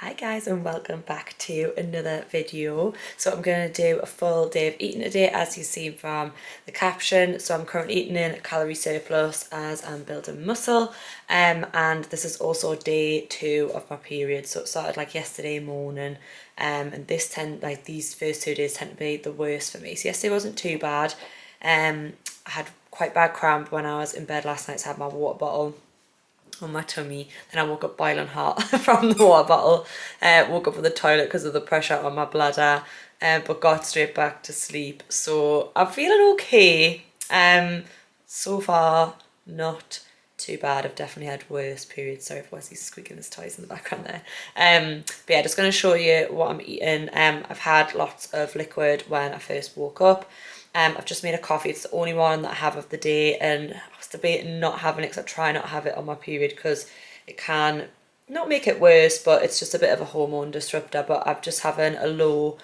Hi guys and welcome back to another video. So I'm going to do a full day of eating today, as you've seen from the caption. So I'm currently eating in calorie surplus as I'm building muscle, and this is also day 2 of my period. So it started like yesterday morning, and these first 2 days tend to be the worst for me. So yesterday wasn't too bad. I had quite bad cramp when I was in bed last night, so I had my water bottle on my tummy. Then I woke up boiling hot from the water bottle. Woke up with the toilet because of the pressure on my bladder, but got straight back to sleep. So I'm feeling okay. So far not too bad. I've definitely had worse periods. Sorry if Wesley's squeaking his toys in the background there. But yeah, just going to show you what I'm eating. I've had lots of liquid when I first woke up. I've just made a coffee. It's the only one that I have of the day, and I was debating not having it because I try not to have it on my period because it can not make it worse, but it's just a bit of a hormone disruptor. But I'm just having a low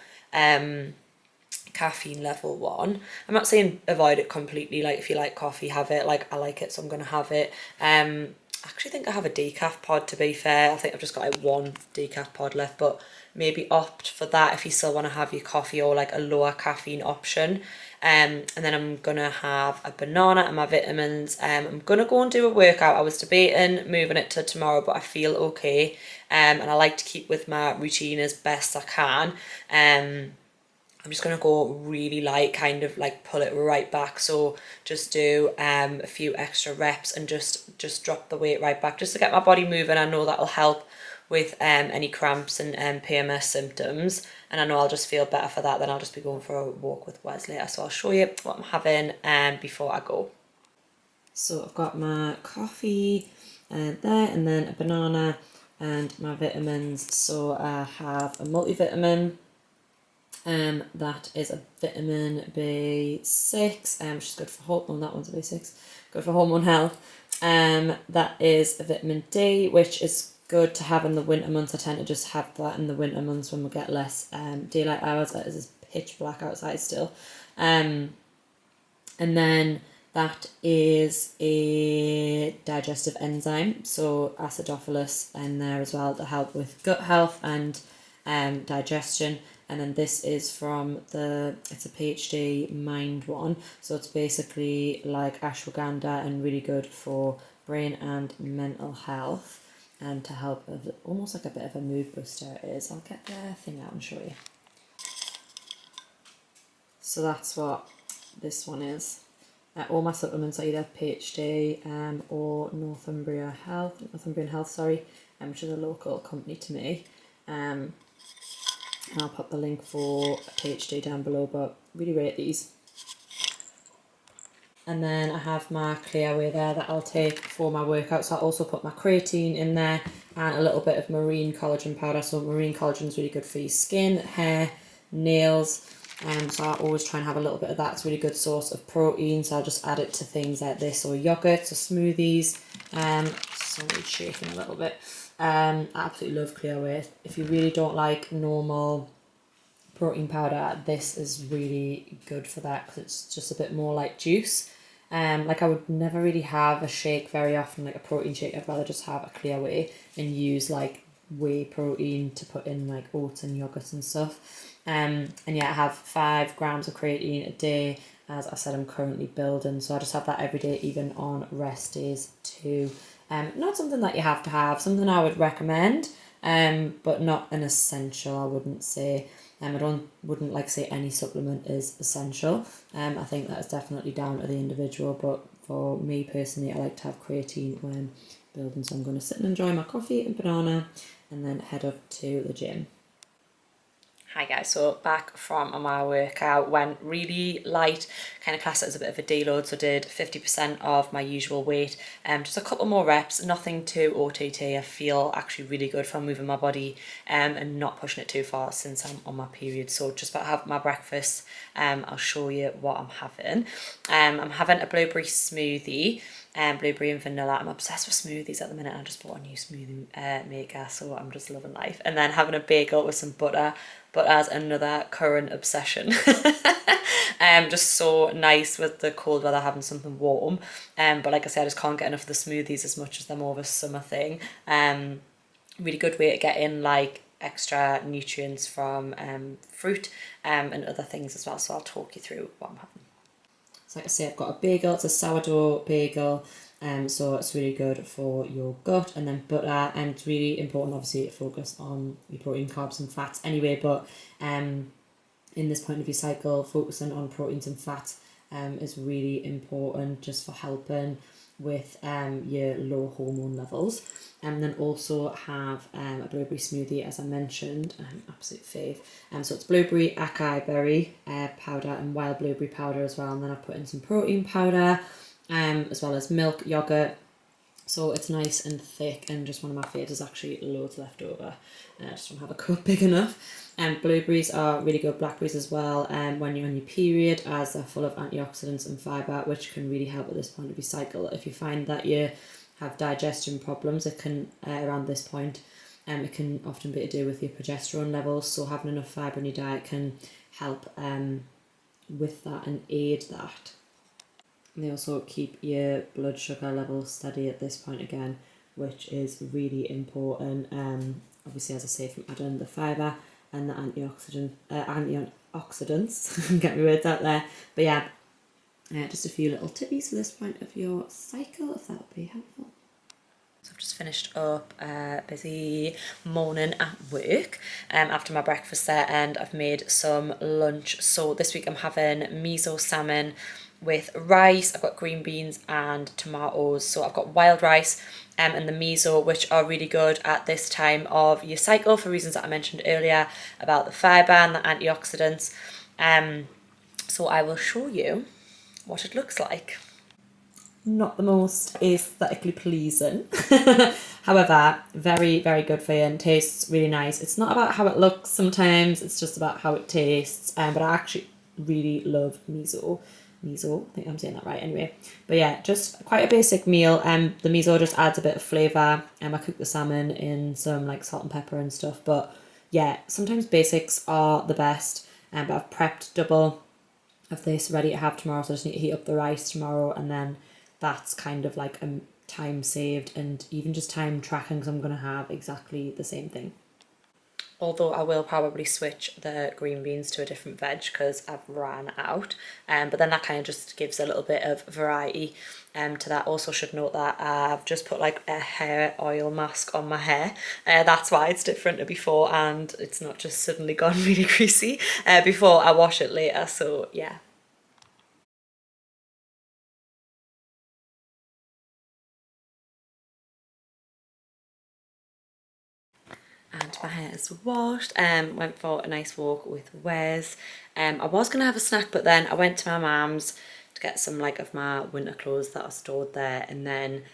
caffeine level one. I'm not saying avoid it completely. Like if you like coffee, have it. Like I like it, so I'm gonna have it. I actually think I have a decaf pod, to be fair. I think I've just got like one decaf pod left, but maybe opt for that if you still want to have your coffee or like a lower caffeine option. And then I'm gonna have a banana and my vitamins. I'm gonna go and do a workout. I was debating moving it to tomorrow, but I feel okay. And I like to keep with my routine as best I can. I'm just gonna go really light, kind of like pull it right back. So just do a few extra reps and just drop the weight right back, just to get my body moving. I know that'll help with any cramps and PMS symptoms, and I know I'll just feel better for that. Then I'll just be going for a walk with Wes later. So I'll show you what I'm having before I go. So I've got my coffee there, and then a banana and my vitamins. So I have a multivitamin. That is a vitamin B6, which is good for hormone. That one's a B6, good for hormone health. That is a vitamin D, which is good to have in the winter months. I tend to just have that in the winter months when we get less daylight hours. It is pitch black outside still. And then that is a digestive enzyme, so acidophilus in there as well to help with gut health and digestion. And then this is from it's a PhD Mind one, so it's basically like ashwagandha and really good for brain and mental health, and to help with almost like a bit of a mood booster it is. I'll get the thing out and show you. So that's what this one is. All my supplements are either PhD or Northumbrian Health, which is a local company to me. And I'll put the link for PhD down below, but really rate these. And then I have my Clearway there that I'll take for my workout. So I also put my creatine in there and a little bit of marine collagen powder. So marine collagen is really good for your skin, hair, nails. So I always try and have a little bit of that. It's a really good source of protein. So I'll just add it to things like this, or yogurts or smoothies. Sorry, shaking a little bit. I absolutely love Clearway. If you really don't like normal protein powder, this is really good for that because it's just a bit more like juice. Like I would never really have a shake very often, like a protein shake. I'd rather just have a Clearway and use like whey protein to put in like oats and yogurt and stuff. And yeah, I have 5 grams of creatine a day. As I said, I'm currently building, so I just have that every day, even on rest days too. Not something that you have to have, something I would recommend, but not an essential, I wouldn't say. Wouldn't like say any supplement is essential. I think that is definitely down to the individual, but for me personally, I like to have creatine when building. So I'm going to sit and enjoy my coffee and banana and then head up to the gym. Hi guys, so back from my workout, went really light, kind of classed it as a bit of a deload, so did 50% of my usual weight, just a couple more reps, nothing too OTT. I feel actually really good from moving my body and not pushing it too far since I'm on my period. So just about to have my breakfast, I'll show you what I'm having. I'm having a blueberry smoothie, blueberry and vanilla. I'm obsessed with smoothies at the minute. I just bought a new smoothie maker, so I'm just loving life. And then having a bagel with some butter, but as another current obsession. Just so nice with the cold weather, having something warm. But like I said, I just can't get enough of the smoothies as much as they're more of a summer thing. Really good way to get in like extra nutrients from fruit and other things as well. So I'll talk you through what I'm having. So like I say, I've got a bagel. It's a sourdough bagel. So it's really good for your gut. And then butter, and it's really important obviously to focus on your protein, carbs and fats anyway, but in this point of your cycle, focusing on proteins and fats is really important just for helping with your low hormone levels. And then also have a blueberry smoothie, as I mentioned, absolute fave. So it's blueberry, acai berry powder and wild blueberry powder as well. And then I've put in some protein powder as well as milk, yogurt. So it's nice and thick, and just one of my favourites is actually loads left over. I just don't have a cup big enough. Blueberries are really good, blackberries as well, when you're on your period, as they're full of antioxidants and fibre, which can really help at this point of your cycle. If you find that you have digestion problems, it can, around this point, it can often be to do with your progesterone levels, so having enough fibre in your diet can help with that and aid that. And they also keep your blood sugar levels steady at this point again, which is really important. Obviously, as I say, from adding the fibre and the antioxidants, get my words out there. But yeah, just a few little tippies for this point of your cycle, if that would be helpful. So I've just finished up a busy morning at work after my breakfast there, and I've made some lunch. So this week I'm having miso salmon with rice. I've got green beans and tomatoes. So I've got wild rice and the miso, which are really good at this time of your cycle for reasons that I mentioned earlier about the fibre and the antioxidants. So I will show you what it looks like. Not the most aesthetically pleasing. However, very, very good for you and tastes really nice. It's not about how it looks sometimes, it's just about how it tastes. But I actually really love miso. I think I'm saying that right anyway. But yeah, just quite a basic meal. The miso just adds a bit of flavour. I cook the salmon in some like salt and pepper and stuff. But yeah, sometimes basics are the best. But I've prepped double of this ready to have tomorrow, so I just need to heat up the rice tomorrow, and then that's kind of like a time saved and even just time tracking, because I'm going to have exactly the same thing. Although I will probably switch the green beans to a different veg because I've ran out. But then that kind of just gives a little bit of variety to that. Also should note that I've just put like a hair oil mask on my hair. That's why it's different to before, and it's not just suddenly gone really greasy before I wash it later. So yeah. And my hair is washed. Went for a nice walk with Wes. I was gonna have a snack, but then I went to my mum's to get some like of my winter clothes that are stored there, and then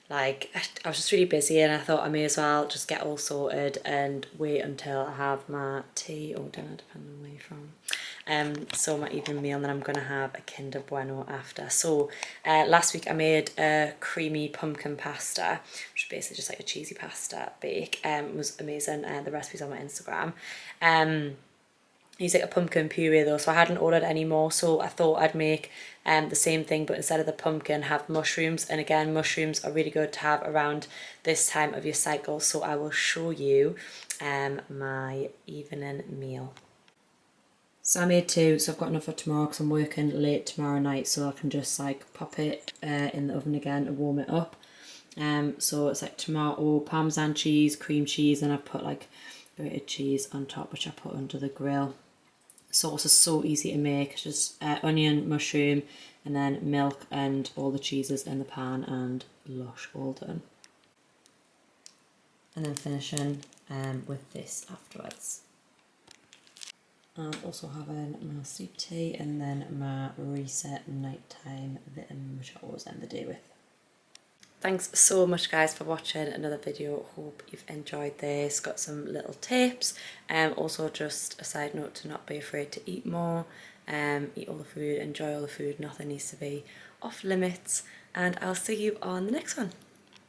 like I was just really busy, and I thought I may as well just get all sorted and wait until I have my tea, or dinner, depending on where you're from. So my evening meal, and then I'm gonna have a Kinder Bueno after. So last week I made a creamy pumpkin pasta, which is basically just like a cheesy pasta bake. It was amazing, and the recipe's on my Instagram. I use like a pumpkin puree though, so I hadn't ordered any more, so I thought I'd make the same thing, but instead of the pumpkin have mushrooms. And again, mushrooms are really good to have around this time of your cycle, so I will show you my evening meal. So I made two, so I've got enough for tomorrow because I'm working late tomorrow night, so I can just like pop it in the oven again to warm it up. So it's like tomato, parmesan cheese, cream cheese, and I've put like grated cheese on top, which I put under the grill. Sauce is so easy to make, just onion, mushroom, and then milk and all the cheeses in the pan, and lush, all done. And then finishing with this afterwards. And also having my sleep tea, and then my reset nighttime vitamin, which I always end the day with. Thanks so much guys for watching another video. Hope you've enjoyed this, got some little tips. Also just a side note to not be afraid to eat more, eat all the food, enjoy all the food, nothing needs to be off limits, and I'll see you on the next one.